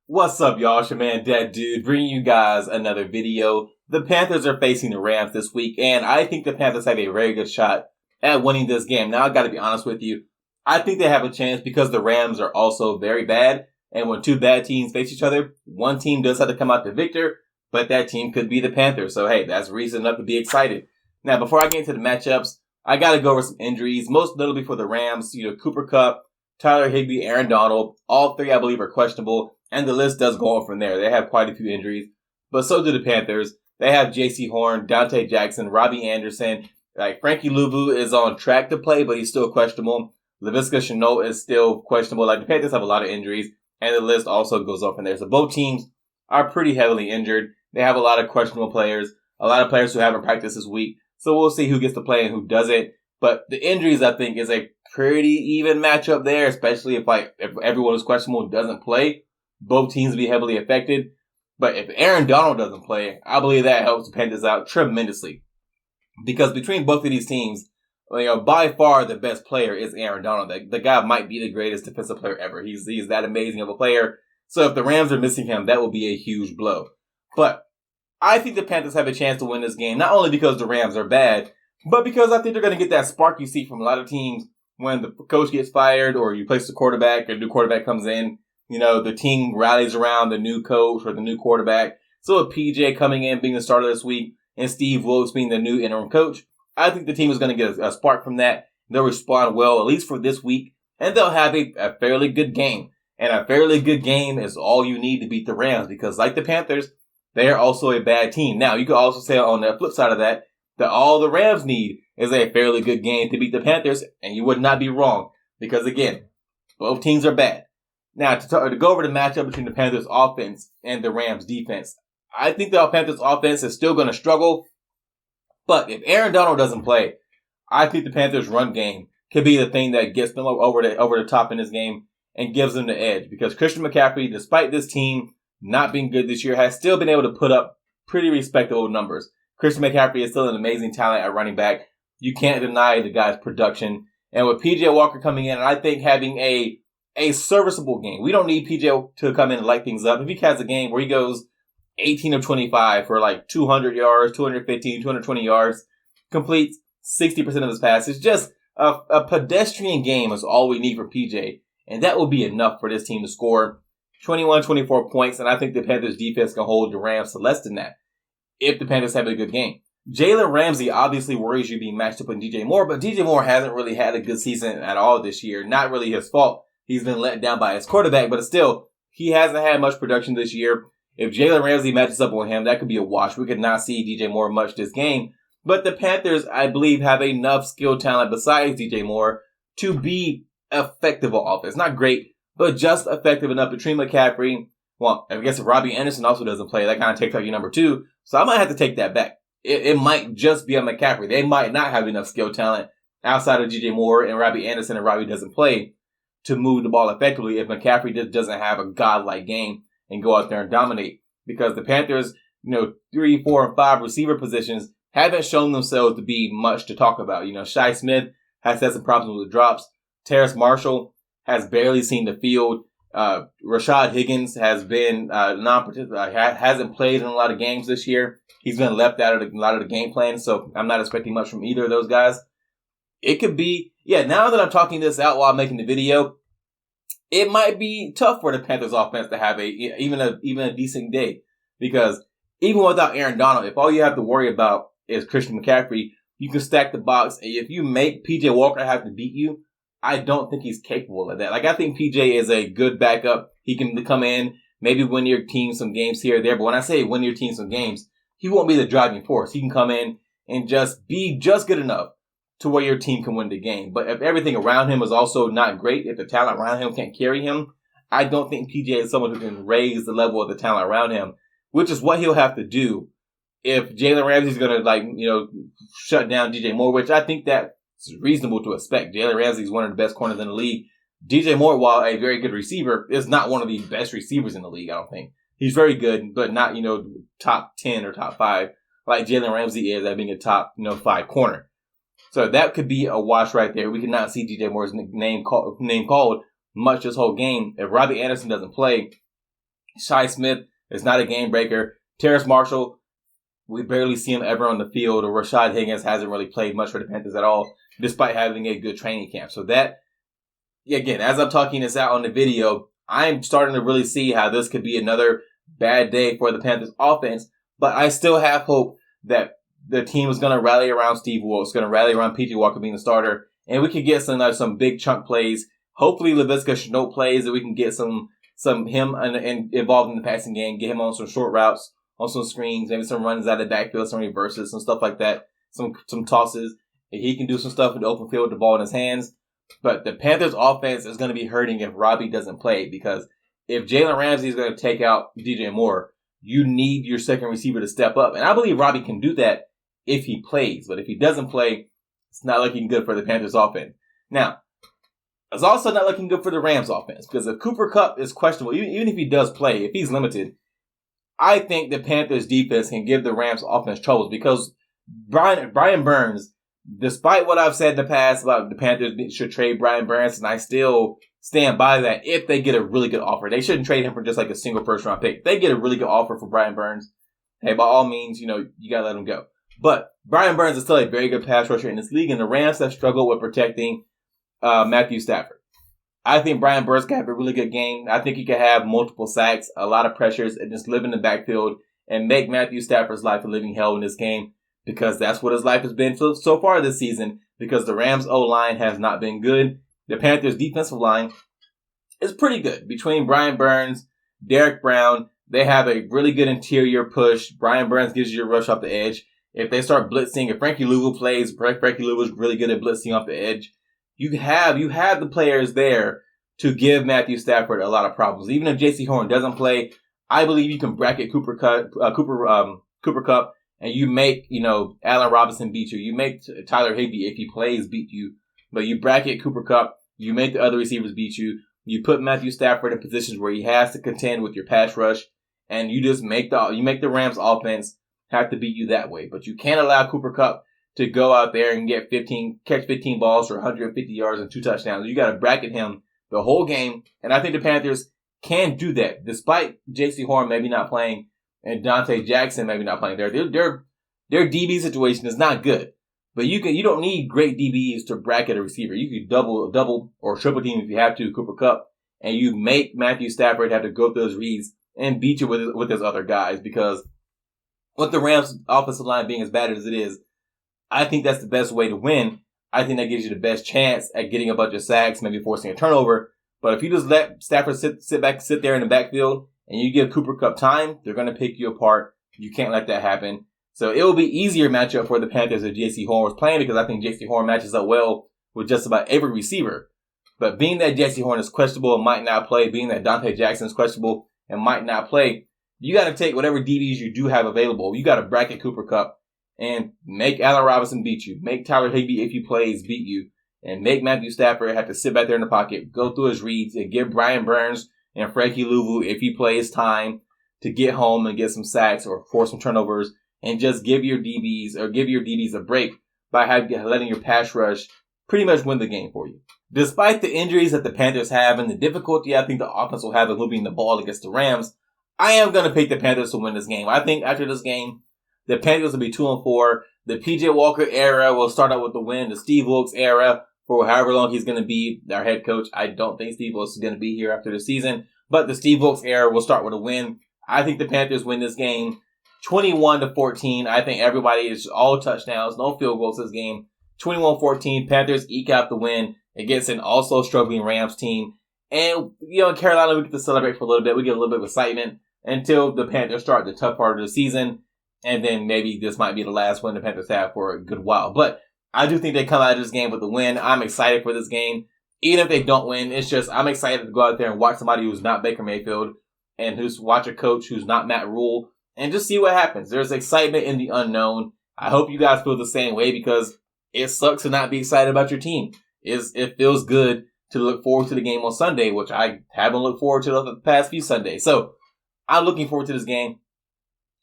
What's up, y'all? It's your man, Dead Dude, bringing you guys another video. The Panthers are facing the Rams this week, and I think the Panthers have a very good shot at winning this game. Now, I gotta be honest with you. I think they have a chance because the Rams are also very bad, and when two bad teams face each other, one team does have to come out the victor, but that team could be the Panthers. So, hey, that's reason enough to be excited. Now, before I get into the matchups, I gotta go over some injuries, most notably for the Rams. Cooper Kupp, Tyler Higbee, Aaron Donald, all three, I believe, are questionable. And the list does go on from there. They have quite a few injuries. But so do the Panthers. They have J.C. Horn, Dante Jackson, Robbie Anderson. Frankie Louvu is on track to play, but he's still questionable. Laviska Shenault is still questionable. The Panthers have a lot of injuries. And the list also goes on from there. So both teams are pretty heavily injured. They have a lot of questionable players. A lot of players who haven't practiced this week. So we'll see who gets to play and who doesn't. But the injuries, I think, is a pretty even matchup there, especially if everyone who's questionable doesn't play. Both teams will be heavily affected. But if Aaron Donald doesn't play, I believe that helps the Panthers out tremendously. Because between both of these teams, by far the best player is Aaron Donald. The guy might be the greatest defensive player ever. He's that amazing of a player. So if the Rams are missing him, that will be a huge blow. But I think the Panthers have a chance to win this game, not only because the Rams are bad, but because I think they're going to get that spark you see from a lot of teams when the coach gets fired or you place the quarterback, a new quarterback comes in. The team rallies around the new coach or the new quarterback. So with PJ coming in, being the starter this week, and Steve Wilks being the new interim coach, I think the team is going to get a spark from that. They'll respond well, at least for this week, and they'll have a fairly good game. And a fairly good game is all you need to beat the Rams because, like the Panthers, they are also a bad team. Now, you could also say on the flip side of that all the Rams need is a fairly good game to beat the Panthers, and you would not be wrong because, again, both teams are bad. Now, to go over the matchup between the Panthers offense and the Rams defense, I think the Panthers offense is still going to struggle. But if Aaron Donald doesn't play, I think the Panthers run game could be the thing that gets them over the top in this game and gives them the edge. Because Christian McCaffrey, despite this team not being good this year, has still been able to put up pretty respectable numbers. Christian McCaffrey is still an amazing talent at running back. You can't deny the guy's production. And with PJ Walker coming in, and I think having a serviceable game. We don't need PJ to come in and light things up. If he has a game where he goes 18 of 25 for 200 yards, 215, 220 yards, completes 60% of his passes, just a pedestrian game is all we need for PJ. And that will be enough for this team to score 21, 24 points. And I think the Panthers defense can hold the Rams to less than that if the Panthers have a good game. Jalen Ramsey obviously worries you being matched up with DJ Moore, but DJ Moore hasn't really had a good season at all this year. Not really his fault. He's been let down by his quarterback, but still, he hasn't had much production this year. If Jalen Ramsey matches up on him, that could be a wash. We could not see DJ Moore much this game. But the Panthers, I believe, have enough skill talent besides DJ Moore to be effective on offense. Not great, but just effective enough between McCaffrey. Well, I guess if Robbie Anderson also doesn't play, that kind of takes out your number two. So I might have to take that back. It might just be a McCaffrey. They might not have enough skill talent outside of DJ Moore and Robbie Anderson, and Robbie doesn't play to move the ball effectively if McCaffrey just doesn't have a godlike game and go out there and dominate. Because the Panthers, 3, 4, and 5 receiver positions haven't shown themselves to be much to talk about. Shi Smith has had some problems with drops. Terrace Marshall has barely seen the field. Rashad Higgins has been non-participant, hasn't played in a lot of games this year. He's been left out of a lot of the game plan, so I'm not expecting much from either of those guys. It could be, now that I'm talking this out while I'm making the video, it might be tough for the Panthers offense to have even a decent day. Because even without Aaron Donald, if all you have to worry about is Christian McCaffrey, you can stack the box. And if you make PJ Walker have to beat you, I don't think he's capable of that. I think PJ is a good backup. He can come in, maybe win your team some games here or there. But when I say win your team some games, he won't be the driving force. He can come in and just be just good enough to where your team can win the game. But if everything around him is also not great, if the talent around him can't carry him, I don't think PJ is someone who can raise the level of the talent around him, which is what he'll have to do if Jalen Ramsey's going to, shut down DJ Moore, which I think that's reasonable to expect. Jalen Ramsey's one of the best corners in the league. DJ Moore, while a very good receiver, is not one of the best receivers in the league, I don't think. He's very good, but not, top 10 or top 5 like Jalen Ramsey is at being a top, 5 corner. So that could be a wash right there. We could not see DJ Moore's name called much this whole game. If Robbie Anderson doesn't play, Shi Smith is not a game breaker. Terrace Marshall, we barely see him ever on the field. Or Rashad Higgins hasn't really played much for the Panthers at all, despite having a good training camp. So that, again, as I'm talking this out on the video, I'm starting to really see how this could be another bad day for the Panthers offense. But I still have hope that the team is going to rally around Steve Wilks, going to rally around P.J. Walker being the starter, and we can get some big chunk plays. Hopefully, Laviska Shenault plays, and we can get some him involved in the passing game, get him on some short routes, on some screens, maybe some runs out of the backfield, some reverses, some stuff like that, some tosses. And he can do some stuff in the open field with the ball in his hands. But the Panthers offense is going to be hurting if Robbie doesn't play, because if Jalen Ramsey is going to take out DJ Moore, you need your second receiver to step up. And I believe Robbie can do that if he plays. But if he doesn't play, it's not looking good for the Panthers offense. Now, it's also not looking good for the Rams offense, because if Cooper Kupp is questionable, even if he does play, if he's limited, I think the Panthers defense can give the Rams offense troubles, because Brian Burns, despite what I've said in the past about the Panthers should trade Brian Burns, and I still stand by that if they get a really good offer. They shouldn't trade him for just like a single first round pick. If they get a really good offer for Brian Burns, hey, by all means, you gotta let him go. But Brian Burns is still a very good pass rusher in this league, and the Rams have struggled with protecting Matthew Stafford. I think Brian Burns can have a really good game. I think he can have multiple sacks, a lot of pressures, and just live in the backfield and make Matthew Stafford's life a living hell in this game, because that's what his life has been so far this season, because the Rams O-line has not been good. The Panthers defensive line is pretty good. Between Brian Burns, Derek Brown, they have a really good interior push. Brian Burns gives you a rush off the edge. If they start blitzing, if Frankie Louvu plays, Frankie Louvu is really good at blitzing off the edge. You have the players there to give Matthew Stafford a lot of problems. Even if J.C. Horn doesn't play, I believe you can bracket Cooper Kupp, and you make, Allen Robinson beat you. You make Tyler Higbee, if he plays, beat you. But you bracket Cooper Kupp, you make the other receivers beat you. You put Matthew Stafford in positions where he has to contend with your pass rush, and you just make the Rams offense have to beat you that way. But you can't allow Cooper Kupp to go out there and catch 15 balls for 150 yards and 2 touchdowns. You got to bracket him the whole game, and I think the Panthers can do that, despite J.C. Horn maybe not playing and Dante Jackson maybe not playing. Their DB situation is not good, but you don't need great DBs to bracket a receiver. You could double or triple team if you have to Cooper Kupp, and you make Matthew Stafford have to go through those reads and beat you with his other guys, because with the Rams offensive line being as bad as it is, I think that's the best way to win. I think that gives you the best chance at getting a bunch of sacks, maybe forcing a turnover. But if you just let Stafford sit there in the backfield, and you give Cooper Kupp time, they're going to pick you apart. You can't let that happen. So it will be easier matchup for the Panthers if J.C. Horn was playing, because I think J.C. Horn matches up well with just about every receiver. But being that J.C. Horn is questionable and might not play, being that Dante Jackson is questionable and might not play, you got to take whatever DBs you do have available. You got to bracket Cooper Kupp and make Allen Robinson beat you. Make Tyler Higbee, if he plays, beat you. And make Matthew Stafford have to sit back there in the pocket, go through his reads, and give Brian Burns and Frankie Louvu, if he plays, time to get home and get some sacks or force some turnovers, and just give your DBs a break by letting your pass rush pretty much win the game for you. Despite the injuries that the Panthers have and the difficulty I think the offense will have in moving the ball against the Rams, I am going to pick the Panthers to win this game. I think after this game, the Panthers will be 2-4. The P.J. Walker era will start out with the win. The Steve Wilks era, for however long he's going to be our head coach. I don't think Steve Wilks is going to be here after the season, but the Steve Wilks era will start with a win. I think the Panthers win this game 21-14. I think everybody is all touchdowns, no field goals this game. 21-14. Panthers eke out the win against an also struggling Rams team. And, in Carolina, we get to celebrate for a little bit. We get a little bit of excitement until the Panthers start the tough part of the season. And then maybe this might be the last win the Panthers have for a good while. But I do think they come out of this game with a win. I'm excited for this game. Even if they don't win, it's just I'm excited to go out there and watch somebody who's not Baker Mayfield and watch a coach who's not Matt Rule and just see what happens. There's excitement in the unknown. I hope you guys feel the same way, because it sucks to not be excited about your team. It feels good to look forward to the game on Sunday, which I haven't looked forward to the past few Sundays. So I'm looking forward to this game.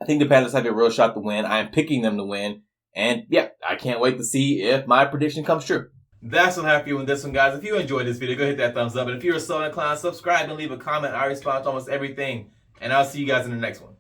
I think the Panthers have a real shot to win. I'm picking them to win. And yeah, I can't wait to see if my prediction comes true. That's what I have for you in this one, guys. If you enjoyed this video, go hit that thumbs up. And if you're so inclined, subscribe and leave a comment. I respond to almost everything. and I'll see you guys in the next one.